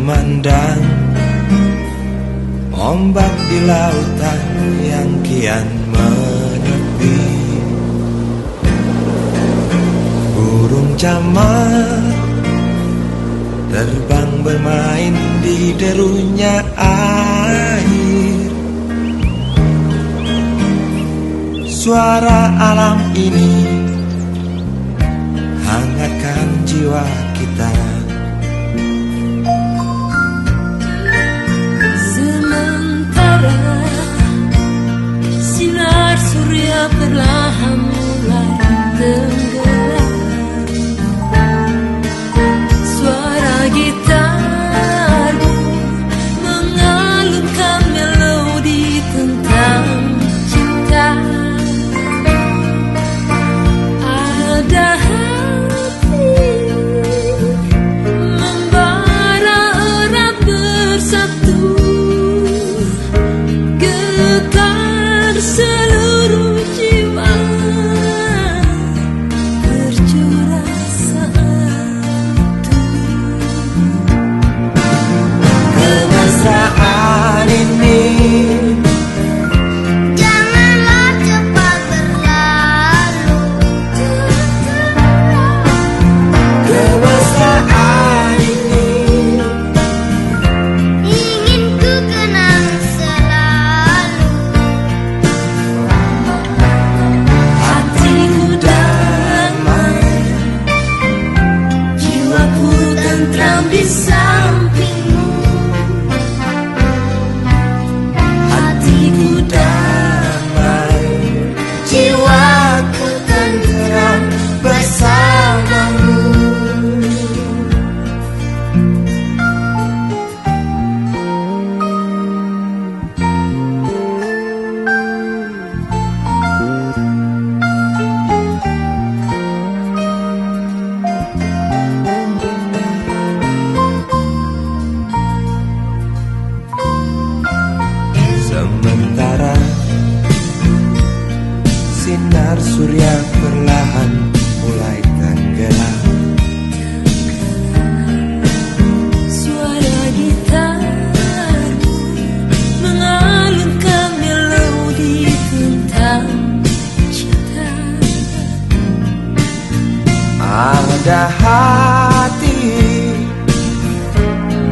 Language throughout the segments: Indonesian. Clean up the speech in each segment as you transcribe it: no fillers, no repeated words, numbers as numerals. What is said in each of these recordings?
memandang ombak di lautan yang kian menepi. Burung camar terbang bermain di derunya air. Suara alam ini hangatkan jiwa kita. Sementara sinar surya perlahan mulai tenggelam, suara gitarmu mengalunkan melodi tentang cinta. Ada hati membara erat bersatu, getar seluruh jiwa tercurah saat itu. Kemesraan ini Janganlah cepat berlalu. kemesraan ini Ingin ku kenang selalu. Hatiku damai, jiwaku tentram di sampingmu. Hatiku damai, jiwaku tenteram bersamamu. Sementara sinar surya perlahan mulai tenggelam, suara gitarmu mengalunkan melodi tentang cinta. ada hati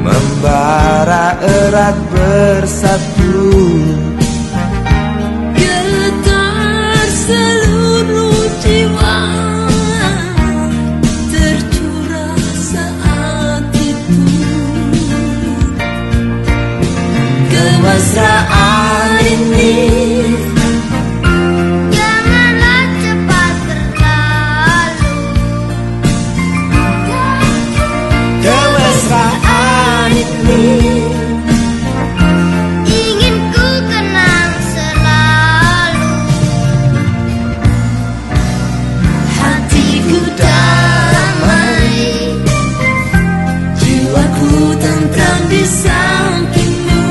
membara erat bersatu, Getar seluruh jiwa tercurah saat itu. Kemesraan ini Janganlah cepat berlalu. kemesraan ini Ingin ku kenang selalu. hatiku damai, jiwaku tentram di sampingmu.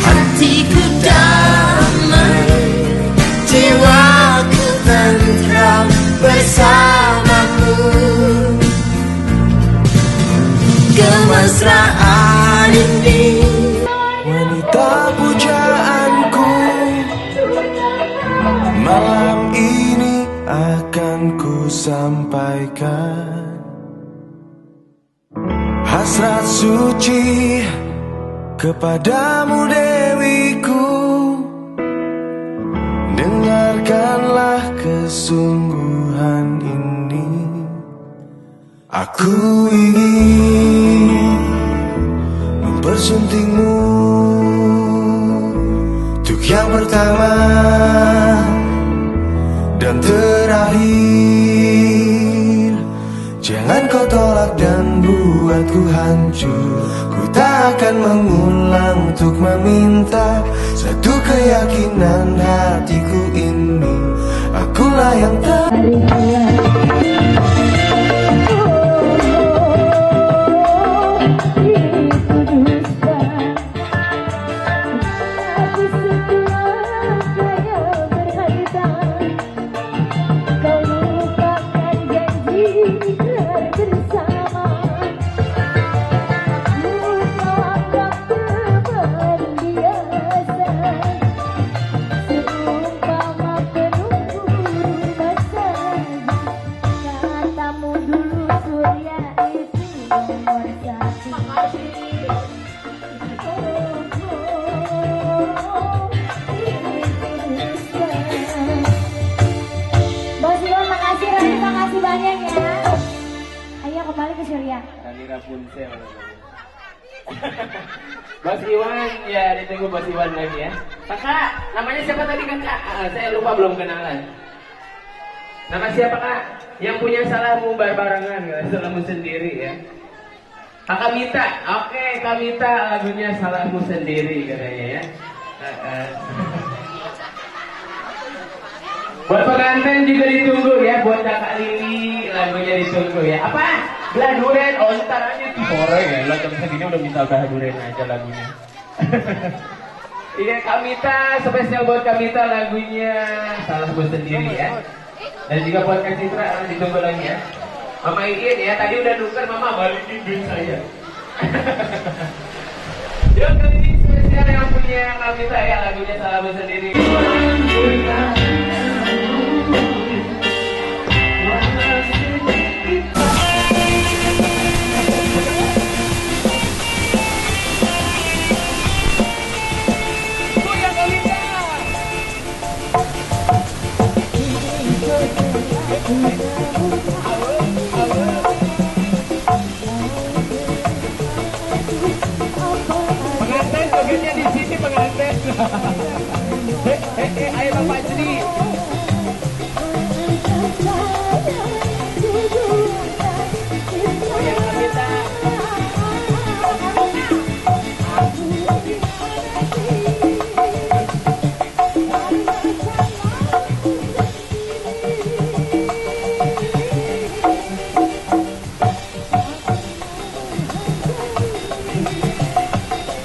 Hatiku damai, jiwaku tentram bersamamu. kemesraan ini Wanita pujaanku, malam ini akan ku sampaikan hasrat suci kepadamu dewiku. Dengarkanlah kesungguhan ini. Aku ingin mempersuntingmu untuk yang pertama dan terakhir. Jangan kau tolak dan buatku hancur. Ku tak akan mengulang untuk meminta satu keyakinan hatiku ini. Akulah yang Kau lupakan janji bersama. Happy Surya. Rani Rapunzel namanya. Bos Iwan, ya ditunggu Bos Iwan lagi ya. Kakak, namanya siapa tadi kakak? Saya lupa belum kenalan. Nama siapa kak? Yang punya salahmu barengan, salahmu sendiri ya. Kakak Mita, oke Kak Mita lagunya salahmu sendiri katanya ya. Buat pengantin juga ditunggu ya, buat kakak Lili lagunya ditunggu ya. Apa? Belah duren, oh ntar aja di sore ya. Lo jam segini udah minta belah duren aja lagunya. Iya Kak Mita, spesial buat Kak Mita lagunya salahmu sendiri ya. Dan juga buat Kak Citra ditunggu lagi ya. Mama Iin ya, tadi udah nuker Mama balikin duit saya. Yuk kali ini spesial yang punya Kak Mita ya lagunya salahmu sendiri. Pengantin jogetnya di sini pengantin. Ayo Bapak Jedi. Oh ya Kak Mita.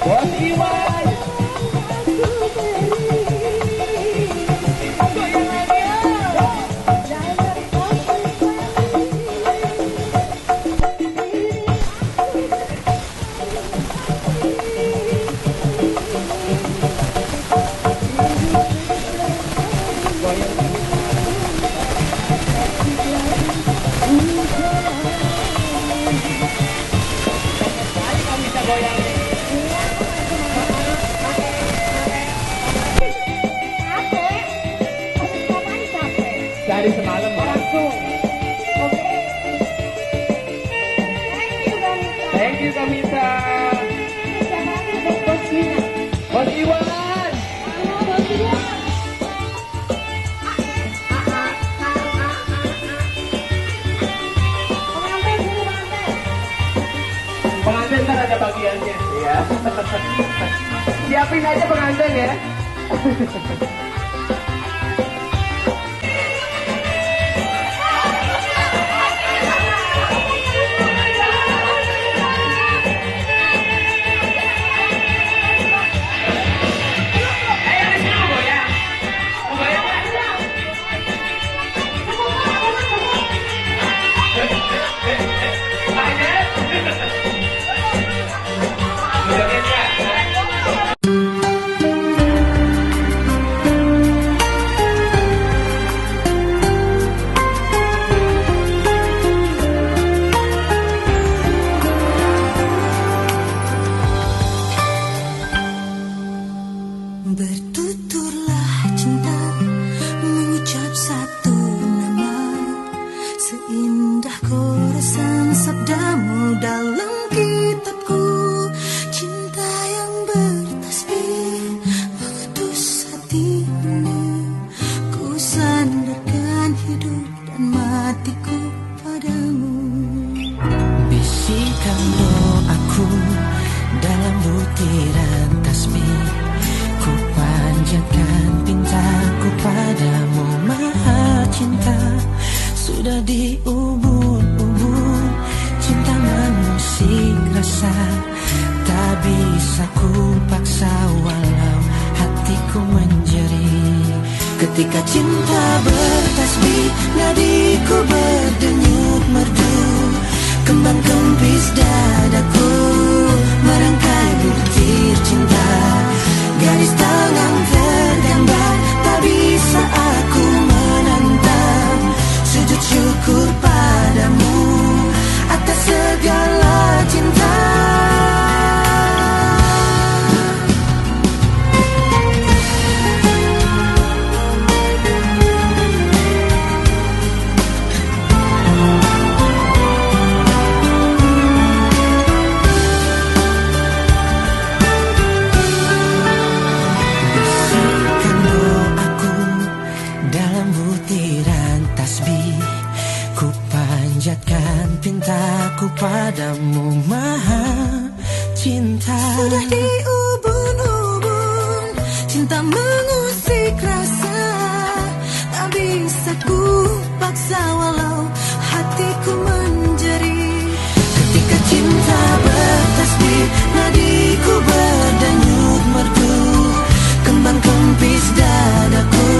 Bos Iwan. Dari semalam langsung. Oke. Thank you, Kak Mita. Thank you Kak Mita. Siapa lagi? Bos Gina. Bos Iwan. Halo, Bos Gina. Pengantin dulu, pengantin. Pengantin ntar ada bagiannya ya. Siapin aja pengantin ya. Bertuturlah cinta, mengucap satu nama, seindah goresan sabdamu dalam kitabku. Cinta yang bertasbih mengutus hati ini, ku sandarkan hidup dan matiku padamu. Bisikan doaku dalam butiran tasbih, ku panjatkan pintaku padamu maha cinta. Sudah diubur-ubur cinta mengusik rasa, tak bisa ku paksa walau hatiku menjerit. Ketika cinta bertasbih, nadiku berdenyut merdu, kembang kempis dadaku merangkai butir cinta. Garis tangan tergambar, tak bisa aku menentang. Sujud syukur padamu atas segala cinta. Dalam butiran tasbih ku panjatkan pintaku padamu Maha Cinta. Sudah diubun-ubun, cinta mengusik rasa, tak bisa ku paksa walau hatiku menjerit. Ketika cinta bertasbih, nadiku berdenyut merdu, kembang kempis dadaku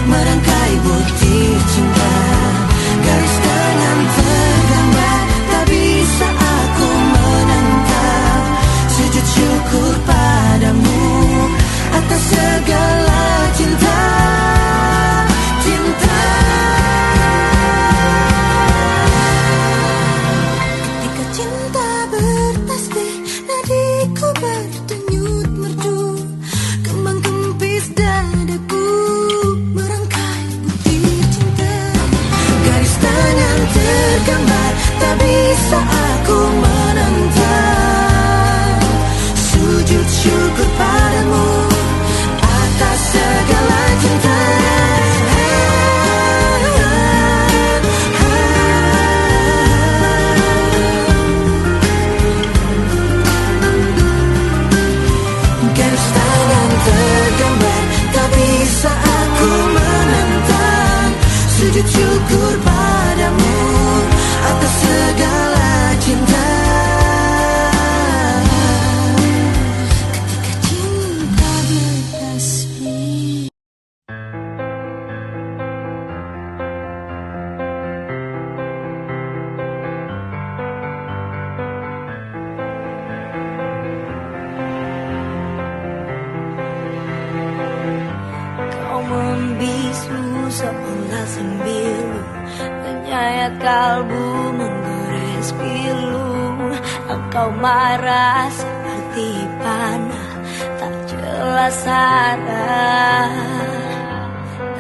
merangkai butir cinta. Garis tangan tergambar, tak bisa aku menentang. Sujud syukur padamu atas segala cinta. Cinta. Ketika cinta bertasbih, nadiku berdenyut merdu, kembang kempis dadaku merangkai butir cinta. Garis tangan tergambar, tak bisa aku menentang. Sujud syukur padamu atas segala cinta. Garis tangan tergambar, tak bisa aku menentang. Sujud syukur padamu atas segala cinta. Ketika cinta bertasbih. Kau membisu seolah sembilu, menyayat kalbu menggores pilu. Engkau marah seperti panah, tak jelas arah.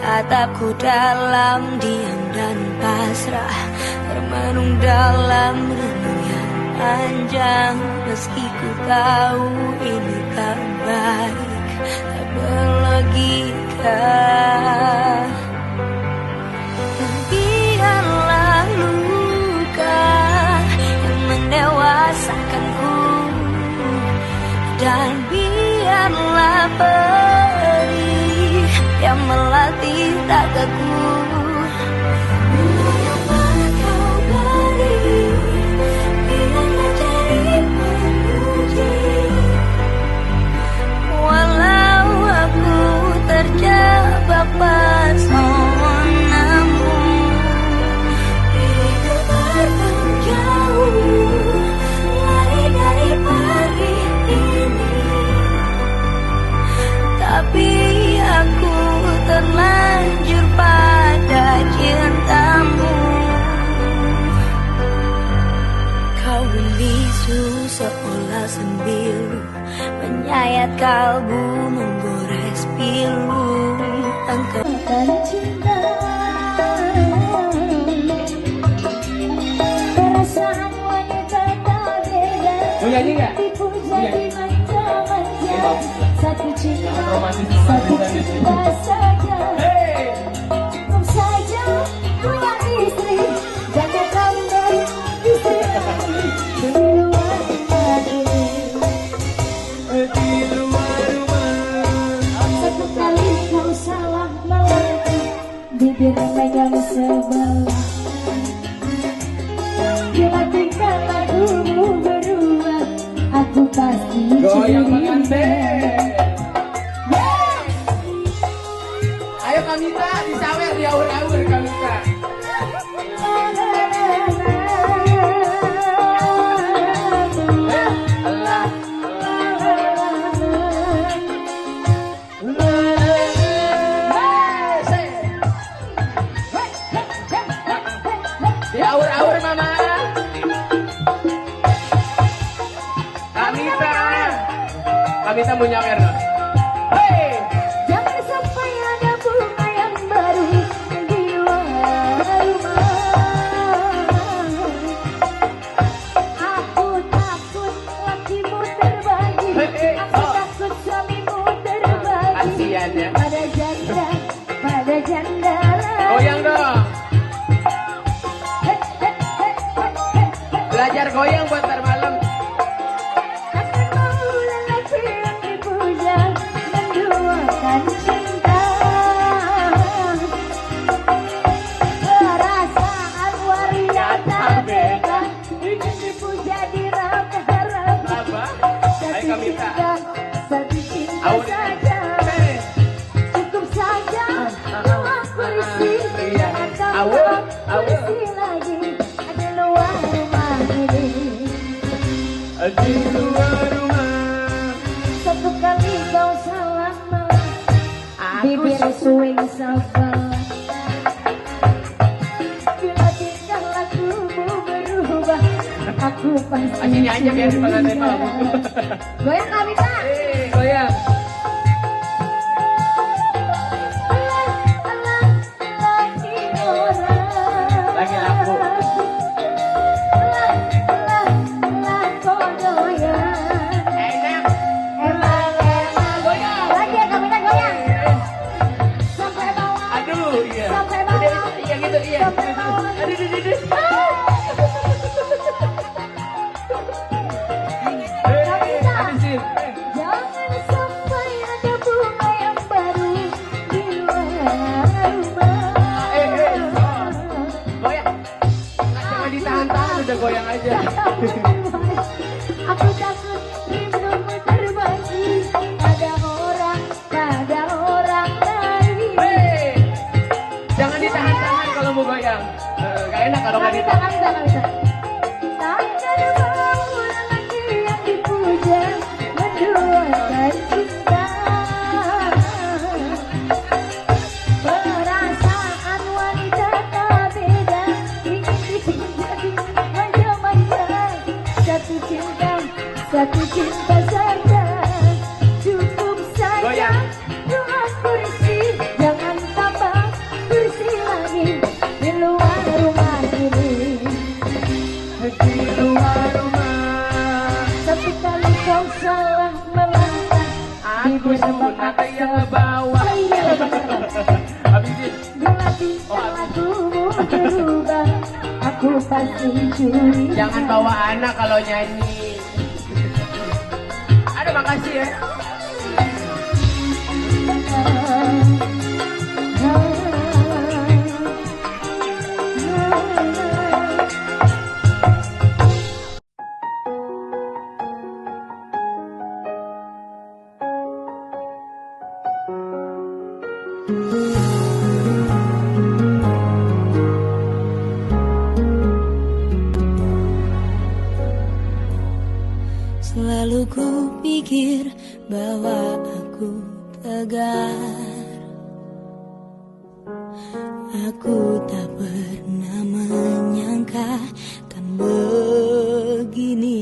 Tatapku dalam diam dan pasrah, termenung dalam renung yang panjang. Meski ku tahu ini tak baik, tak berlogika. Biarlah luka yang mendewasakanku, dan biarlah perih yang melatih ragaku. Mengapa kau beri, biarlah jadi penguji. Walau aku terjebak personamu, Diriku terbang jauh, lari dari perih ini. tapi aku terlanjur pada cintamu. Kau membisu seolah sembilu, menyayat kalbu menggores pilu. Engkau Dan cinta, perasaan wanita tak beda. Mau nyanyi nggak? Tipu Mau nyanyi? jadi manja-manja. Satu cinta, romantis satu tadi. cinta saja. Hey! Cukup saja punya istri, jangan tambah istri lagi di luar negeri. Di luar rumah. Satu kali kau salah melangkah, bibir megang sebelah. Dilatihkan lagumu berdua, aku pasti Goyang curiga. pengantin. Ayo Kamita, disawer, diaur-aur Kamita. Allah. Diaur-aur mama. Kamita mau nyawer no? Hey! Jangan sampai ada bunga yang baru di luar rumah. Aku takut lakimu terbagi, aku takut suamimu terbagi. Kasian ya. Pada janda Goyang dong. Belajar goyang buat ntar malam. Akan mau lelaki yang dipuja menduakan cinta. Perasaan waria tak beda, ingin dipuja dirap-harap. Apa? Ayo kami minta. Satu cinta Aun. saja, Hey. cukup saja. Aku risih, jangan Aun. tambah Aun. risih lagi. Ada luar rumah ini. Di luar rumah. Satu kali kau salah bibir swing salah. Bila tingkah lakumu berubah, aku pasti Sini aja biar di pengantin kamu. goyang kami tak? Goyang. Lagi orang. Lagi aku. Kau doyan. Enak. Emang Goyang. lagi ya kami tak goyang sampai bawah. Aduh, iya. Sampai bawah. Iya gitu, iya. Sampai bawah. Aduh, aduh, aduh. Habisin. Jangan sampai ada bunga yang baru di luar rumah. Goyang. Nggak cuma ditahan-tahan, udah goyang aja. Aku takut rindumu terbagi pada orang lain. Hei, jangan ditahan-tahan kalau mau goyang. Gak enak kalau nggak Kami ditahan. tak. Takkan mau lelaki yang dipuja menduakan cinta. Perasaan wanita tak beda, ingin dipuja manja-manja. Satu cinta saja, cukup saja. Goyang. Doaku risih, jangan tambah risih lagi di luar rumah ini. Di luar rumah. Satu kali kau salah melangkah, Aku sunat yang ngebawa. Oh iya, benar. Habisin. Bila tingkah lakumu berubah, aku pasti curi. Jangan bawa anak kalau nyanyi. Aduh, makasih ya. Selalu ku pikir bahwa aku tegar. Aku tak pernah menyangka kan begini.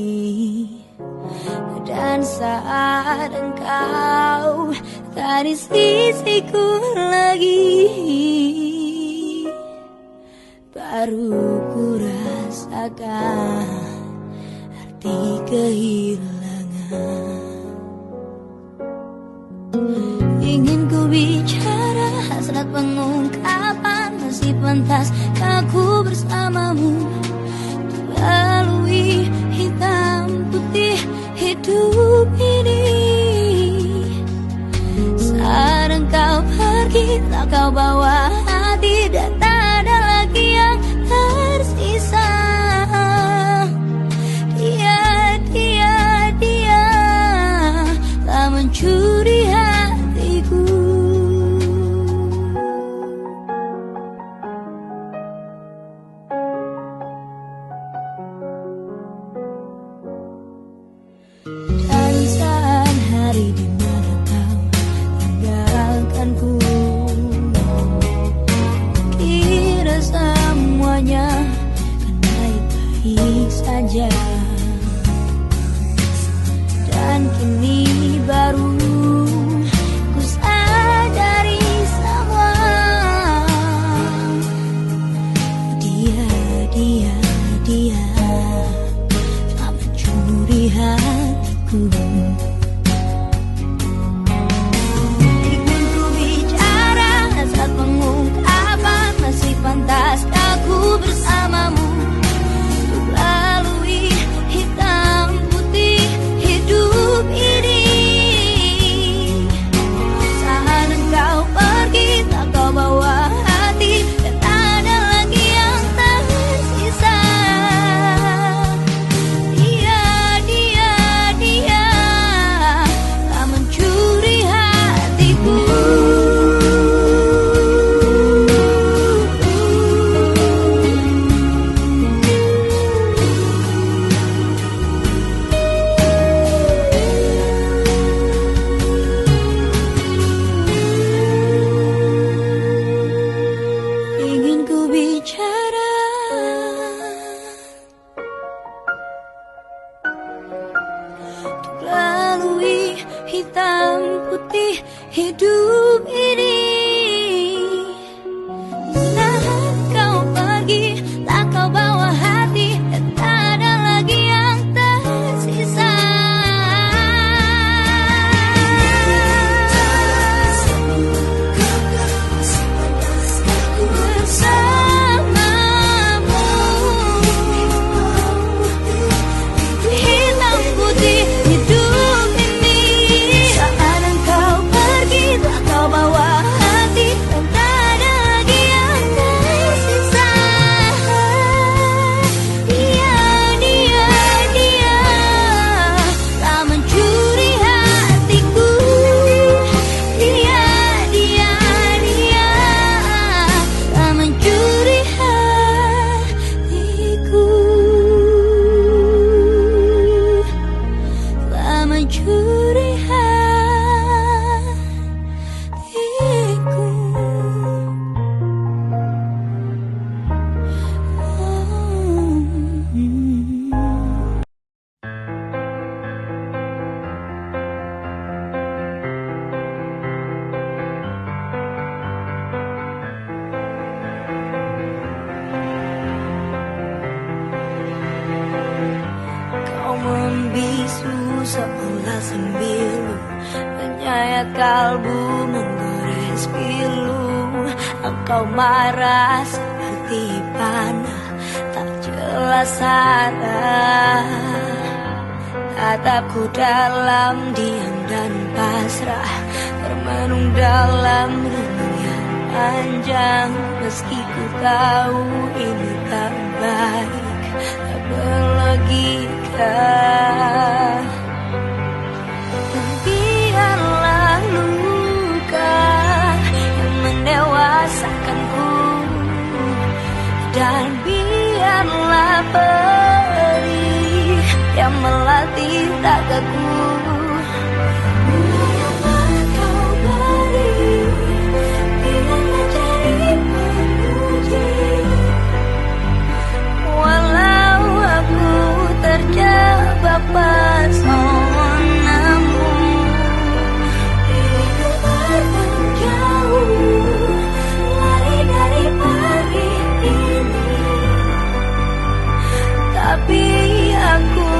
Dan saat engkau tak di sisiku lagi, baru ku rasakan arti kehilangan. Ingin ku bicara, hasrat pengungkapan masih pantas aku bersamamu. Lalui hitam putih hidup ini. Saat engkau pergi, tak kau bawa hati dan tak ada lagi yang tersisa. Dia tak mencuri hatiku. Dan saat hari di mana kau tinggalkanku, kira semuanya kan baik-baik saja. Dan kini baru ku sadari semua. Dia telah mencuri hatiku. Ingin ku bicara, hasrat mengungkap seolah sembilu, menyayat kalbu menggores pilu. Engkau marah seperti panah, tak jelas arah. Tatapku dalam diam dan pasrah, termenung dalam renung yang panjang. Meski ku tahu ini tak baik, tak berlogika. Biarlah luka yang mendewasakanku, dan biarlah perih yang melatih tagaku. Mengapa kau beri dengan mencari penguji? Walau aku terjebak pesonamu, Diriku terbang jauh, lari dari pagi ini. tapi aku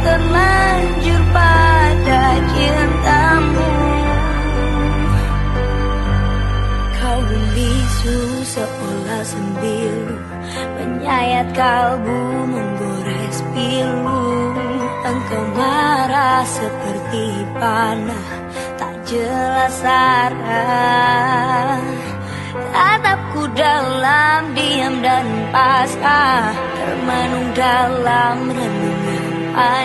terlanjur pada cintamu. Kau membisu seolah sembilu, menyayat kalbu menggores pilu. Engkau marah seperti panah, tak jelas arah. Tatapku dalam diam dan pasrah, termenung dalam renungan panjang.